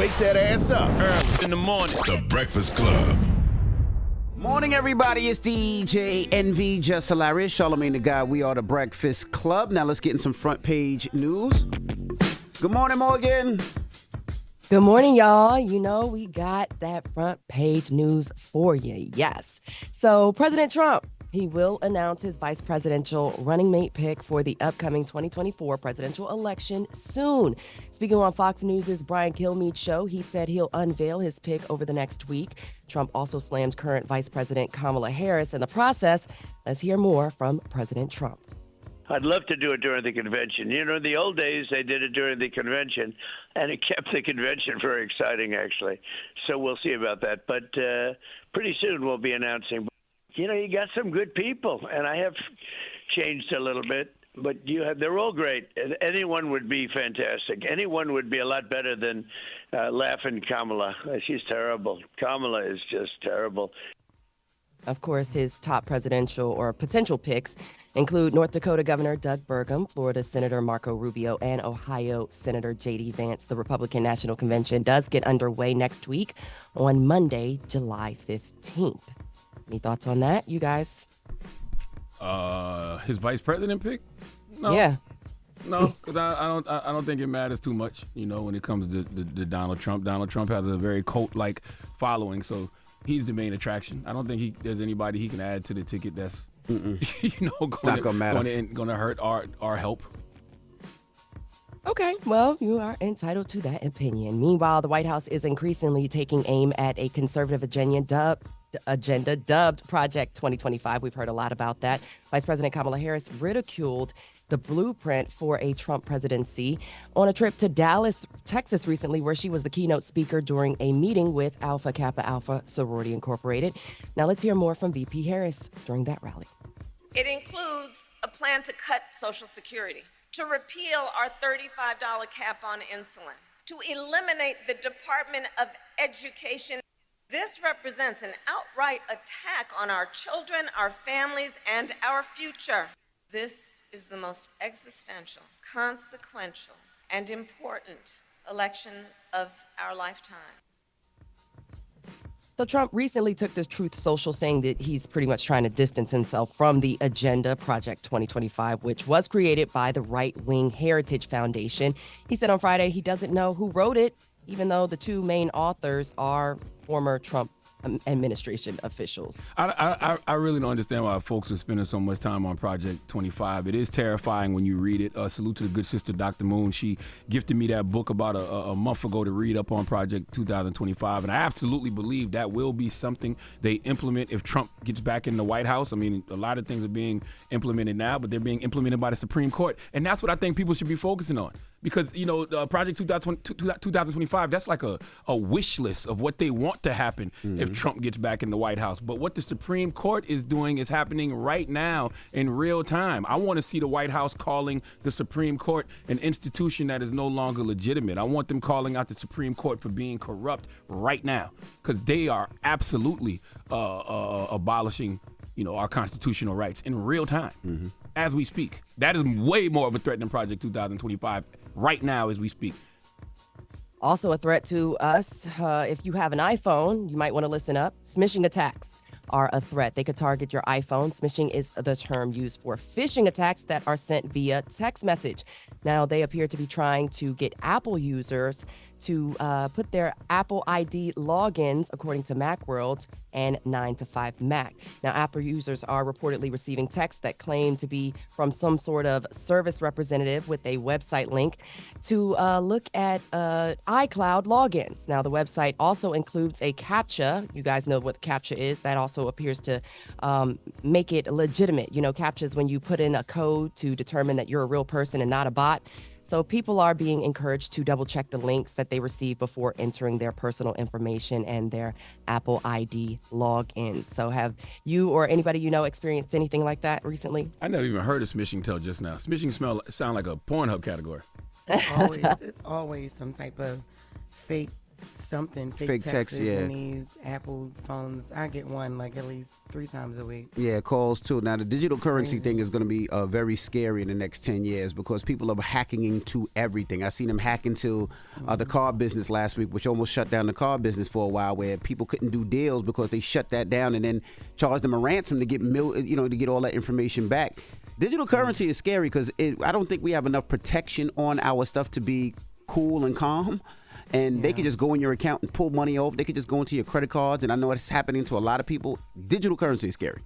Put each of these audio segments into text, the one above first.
Wake that ass up. Early in the morning. The Breakfast Club. Morning, everybody. It's DJ NV, Jess Hilarious, Charlamagne the Guy. We are the Breakfast Club. Now let's get in some front page news. Good morning, Morgan. Good morning, y'all. You know, we got that front page news for you. Yes. So President Trump, he will announce his vice presidential running mate pick for the upcoming 2024 presidential election soon. Speaking on Fox News' Brian Kilmeade's show, he said he'll unveil his pick over the next week. Trump also slammed current Vice President Kamala Harris in the process. Let's hear more from President Trump. I'd love to do it during the convention. You know, in the old days, they did it during the convention, and it kept the convention very exciting, actually. So we'll see about that. But pretty soon we'll be announcing. You know, you got some good people, and I have changed a little bit. But they're all great. Anyone would be fantastic. Anyone would be a lot better than laughing Kamala. She's terrible. Kamala is just terrible. Of course, his top presidential or potential picks include North Dakota Governor Doug Burgum, Florida Senator Marco Rubio, and Ohio Senator J.D. Vance. The Republican National Convention does get underway next week on Monday, July 15th. Any thoughts on that, you guys? His vice president pick? No. Yeah. No, because I don't think it matters too much, you know, when it comes to Donald Trump. Donald Trump has a very cult-like following, so he's the main attraction. I don't think there's anybody he can add to the ticket that's, going to hurt our help. Okay, well, you are entitled to that opinion. Meanwhile, the White House is increasingly taking aim at a conservative agenda dubbed Project 2025. We've heard a lot about that. Vice President Kamala Harris ridiculed the blueprint for a Trump presidency on a trip to Dallas, Texas recently, where she was the keynote speaker during a meeting with Alpha Kappa Alpha Sorority Incorporated. Now let's hear more from VP Harris during that rally. It includes a plan to cut Social Security, to repeal our $35 cap on insulin, to eliminate the Department of Education. This represents an outright attack on our children, our families, and our future. This is the most existential, consequential, and important election of our lifetime. So Trump recently took to Truth Social, saying that he's pretty much trying to distance himself from the agenda, Project 2025, which was created by the right-wing Heritage Foundation. He said on Friday he doesn't know who wrote it, even though the two main authors are former Trump administration officials. I really don't understand why folks are spending so much time on Project 25. It is terrifying when you read it. Salute to the good sister, Dr. Moon. She gifted me that book about a month ago to read up on Project 2025, and I absolutely believe that will be something they implement if Trump gets back in the White House. I mean, a lot of things are being implemented now, but they're being implemented by the Supreme Court, and that's what I think people should be focusing on. Because, you know, Project 2025, that's like a wish list of what they want to happen if Trump gets back in the White House. But what the Supreme Court is doing is happening right now in real time. I want to see the White House calling the Supreme Court an institution that is no longer legitimate. I want them calling out the Supreme Court for being corrupt right now, because they are absolutely abolishing, you know, our constitutional rights in real time as we speak. That is way more of a threat than Project 2025 right now as we speak. Also a threat to us, if you have an iPhone, you might want to listen up. Smishing attacks are a threat. They could target your iPhone. Smishing is the term used for phishing attacks that are sent via text message. Now, they appear to be trying to get Apple users to put their Apple ID logins, according to Macworld and 9 to 5 Mack. Now, Apple users are reportedly receiving texts that claim to be from some sort of service representative with a website link to look at iCloud logins. Now, the website also includes a CAPTCHA. You guys know what CAPTCHA is. That also appears to make it legitimate. You know, CAPTCHA is when you put in a code to determine that you're a real person and not a bot. So people are being encouraged to double check the links that they receive before entering their personal information and their Apple ID login. So have you or anybody you know experienced anything like that recently? I never even heard of smishing till just now. Smishing sound like a Pornhub category. It's always some type of fake something. Fake texts, yeah. And these Apple phones, I get one like at least 3 times a week. Yeah, calls too. Now, the digital currency thing is going to be very scary in the next 10 years because people are hacking into everything. I seen them hack into the car business last week, which almost shut down the car business for a while, where people couldn't do deals because they shut that down and then charged them a ransom to get to get all that information back. Digital currency is scary because I don't think we have enough protection on our stuff to be cool and calm. And they could just go in your account and pull money off. They could just go into your credit cards. And I know it's happening to a lot of people. Digital currency is scary.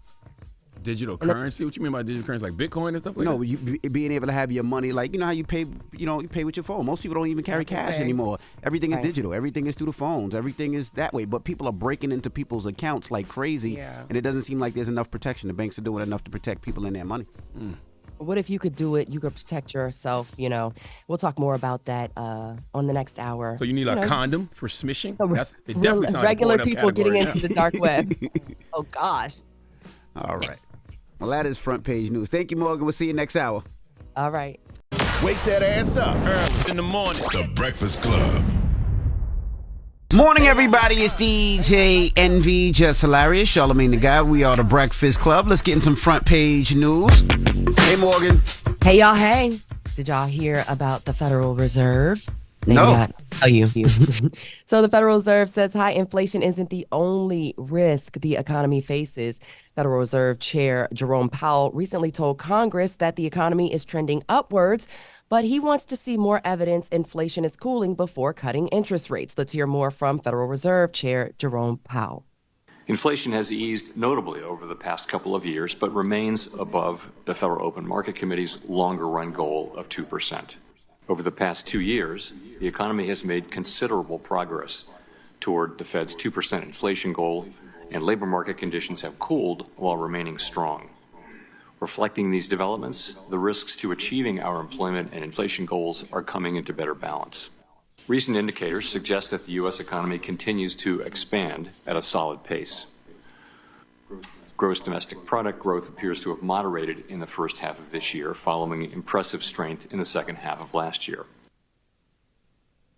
Digital currency? What you mean by digital currency? Like Bitcoin and stuff like that? No, being able to have your money, like, you know how you pay, you pay with your phone. Most people don't even carry cash anymore. Everything is digital. Everything is through the phones. Everything is that way. But people are breaking into people's accounts like crazy. Yeah. And it doesn't seem like there's enough protection. The banks are doing enough to protect people and their money. What if you could do it? You could protect yourself. We'll talk more about that on the next hour. So you need a condom for smishing? It definitely sounds regular people getting into the dark web. Oh gosh. All right. Well, that is front page news. Thank you, Morgan. We'll see you next hour. All right. Wake that ass up. Early in the morning. The Breakfast Club. Morning, everybody. It's DJ NV, Jess Hilarious, Charlamagne the Guy. We are the Breakfast Club. Let's get in some front page news. Hey, Morgan. Hey, y'all. Hey. Did y'all hear about the Federal Reserve? Maybe no. Not. Oh, you. So the Federal Reserve says high inflation isn't the only risk the economy faces. Federal Reserve Chair Jerome Powell recently told Congress that the economy is trending upwards, but he wants to see more evidence inflation is cooling before cutting interest rates. Let's hear more from Federal Reserve Chair Jerome Powell. Inflation has eased notably over the past couple of years, but remains above the Federal Open Market Committee's longer-run goal of 2%. Over the past 2 years, the economy has made considerable progress toward the Fed's 2% inflation goal, and labor market conditions have cooled while remaining strong. Reflecting these developments, the risks to achieving our employment and inflation goals are coming into better balance. Recent indicators suggest that the U.S. economy continues to expand at a solid pace. Gross domestic product growth appears to have moderated in the first half of this year, following impressive strength in the second half of last year.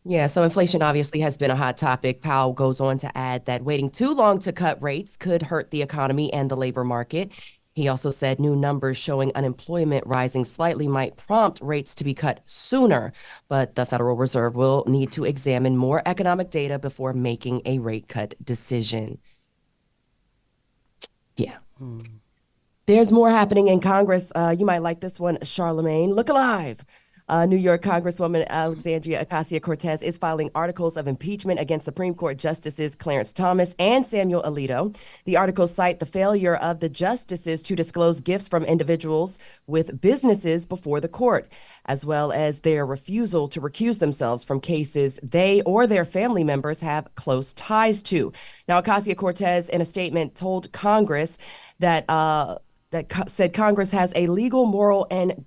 Yeah, so inflation obviously has been a hot topic. Powell goes on to add that waiting too long to cut rates could hurt the economy and the labor market. He also said new numbers showing unemployment rising slightly might prompt rates to be cut sooner, but the Federal Reserve will need to examine more economic data before making a rate cut decision. Yeah. There's more happening in Congress. You might like this one, Charlamagne. Look alive. New York Congresswoman Alexandria Ocasio-Cortez is filing articles of impeachment against Supreme Court Justices Clarence Thomas and Samuel Alito. The articles cite the failure of the justices to disclose gifts from individuals with businesses before the court, as well as their refusal to recuse themselves from cases they or their family members have close ties to. Now, Ocasio-Cortez, in a statement, told Congress that said Congress has a legal, moral, and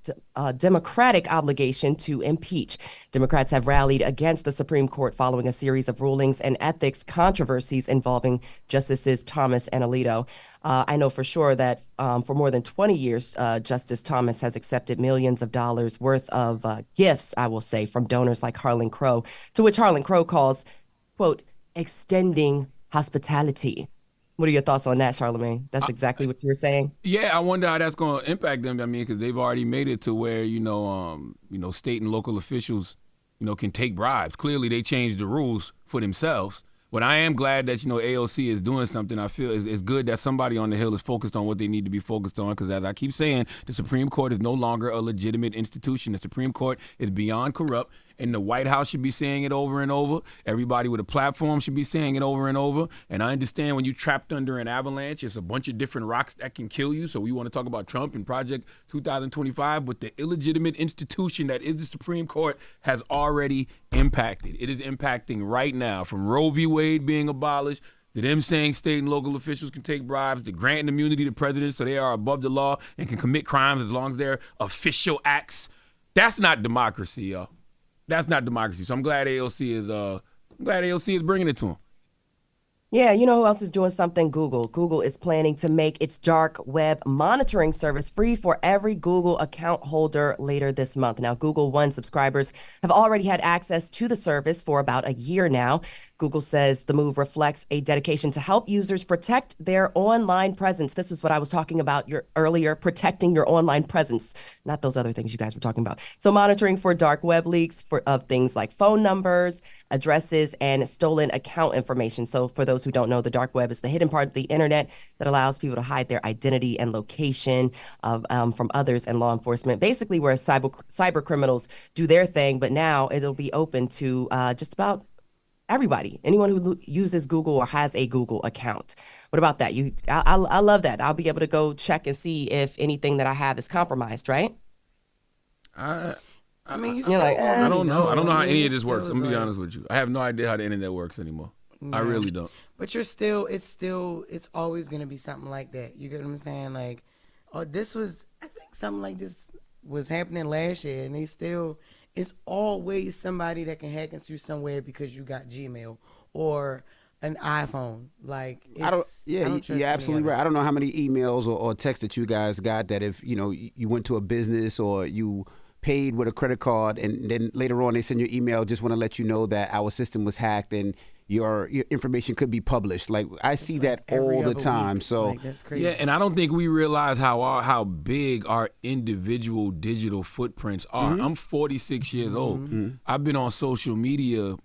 democratic obligation to impeach. Democrats have rallied against the Supreme Court following a series of rulings and ethics controversies involving Justices Thomas and Alito. I know for sure that for more than 20 years, Justice Thomas has accepted millions of dollars worth of gifts, I will say, from donors like Harlan Crow, to which Harlan Crow calls, quote, extending hospitality. What are your thoughts on that, Charlamagne? That's exactly what you were saying. Yeah, I wonder how that's going to impact them. I mean, because they've already made it to where state and local officials, can take bribes. Clearly, they changed the rules for themselves. But I am glad that AOC is doing something. I feel it's good that somebody on the Hill is focused on what they need to be focused on. Because as I keep saying, the Supreme Court is no longer a legitimate institution. The Supreme Court is beyond corrupt. And the White House should be saying it over and over. Everybody with a platform should be saying it over and over. And I understand when you're trapped under an avalanche, it's a bunch of different rocks that can kill you. So we want to talk about Trump and Project 2025. But the illegitimate institution that is the Supreme Court has already impacted. It is impacting right now, from Roe v. Wade being abolished, to them saying state and local officials can take bribes, to granting immunity to presidents so they are above the law and can commit crimes as long as they're official acts. That's not democracy, y'all. That's not democracy. So I'm glad AOC is bringing it to him. Yeah, you know who else is doing something? Google. Google is planning to make its dark web monitoring service free for every Google account holder later this month. Now, Google One subscribers have already had access to the service for about a year now. Google says the move reflects a dedication to help users protect their online presence. This is what I was talking about earlier, protecting your online presence, not those other things you guys were talking about. So monitoring for dark web leaks of things like phone numbers, addresses, and stolen account information. So for those who don't know, the dark web is the hidden part of the internet that allows people to hide their identity and location from others and law enforcement. Basically where cyber criminals do their thing, but now it'll be open to just about everybody, anyone who uses Google or has a Google account. What about that? I love that. I'll be able to go check and see if anything that I have is compromised, right? I mean, I don't know. I don't know how any of this works. I'm gonna be honest with you. I have no idea how the internet works anymore. I really don't. But it's always gonna be something like that. You get what I'm saying? Like, I think something like this was happening last year, and it's always somebody that can hack into somewhere because you got Gmail or an iPhone. Like, you're absolutely right. I don't know how many emails or texts that you guys got that if, you went to a business or you paid with a credit card and then later on they send you an email, just want to let you know that our system was hacked and your information could be published. Like, I see that all the time. Week. So like, that's crazy. Yeah, and I don't think we realize how big our individual digital footprints are. I'm 46 years old. I've been on social media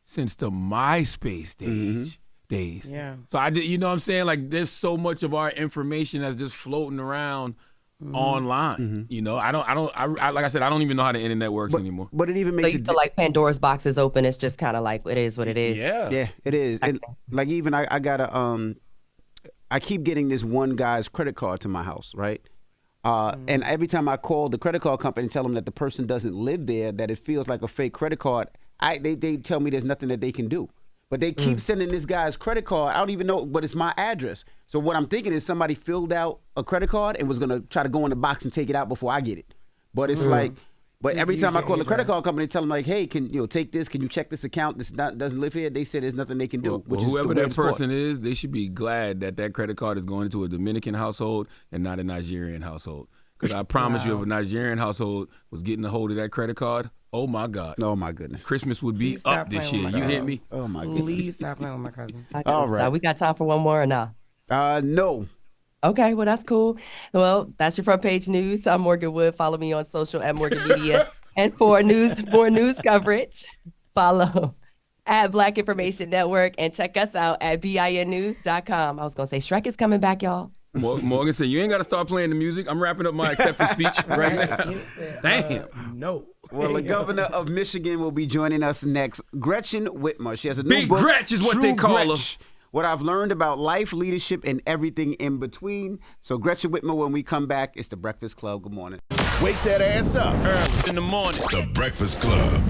since the MySpace days. Yeah. So you know what I'm saying? Like, there's so much of our information that's just floating around online. Like I said, I don't even know how the internet works anymore. But it even makes so you feel like Pandora's box is open. It's just kind of like it is what it is. Yeah, it is. And like, even I got I keep getting this one guy's credit card to my house, right? And every time I call the credit card company and tell them that the person doesn't live there, that it feels like a fake credit card, they tell me there's nothing that they can do. But they keep sending this guy's credit card. I don't even know, but it's my address. So what I'm thinking is somebody filled out a credit card and was going to try to go in the box and take it out before I get it. But it's but every time I call the credit card company, tell them like, hey, can you take this? Can you check this account? This doesn't live here. They said there's nothing they can do. Whoever that person is, they should be glad that credit card is going into a Dominican household and not a Nigerian household. Because I promise you, if a Nigerian household was getting a hold of that credit card, oh my God. Oh my goodness. Christmas would be up this year. You hear me? Oh my goodness. Please stop playing with my cousin. All right. We got time for one more or no? No. Okay, well, that's cool. Well, that's your front page news. I'm Morgan Wood. Follow me on social at Morgan Media. And for more news coverage, follow at Black Information Network and check us out at BINnews.com. I was going to say Shrek is coming back, y'all. Morgan said, you ain't got to start playing the music. I'm wrapping up my acceptance speech right now. Damn. No. Well, the governor of Michigan will be joining us next. Gretchen Whitmer. She has a new Big book. Big Gretch is what they call her. What I've learned about life, leadership, and everything in between. So Gretchen Whitmer, when we come back, it's The Breakfast Club. Good morning. Wake that ass up. Early in the morning. The Breakfast Club.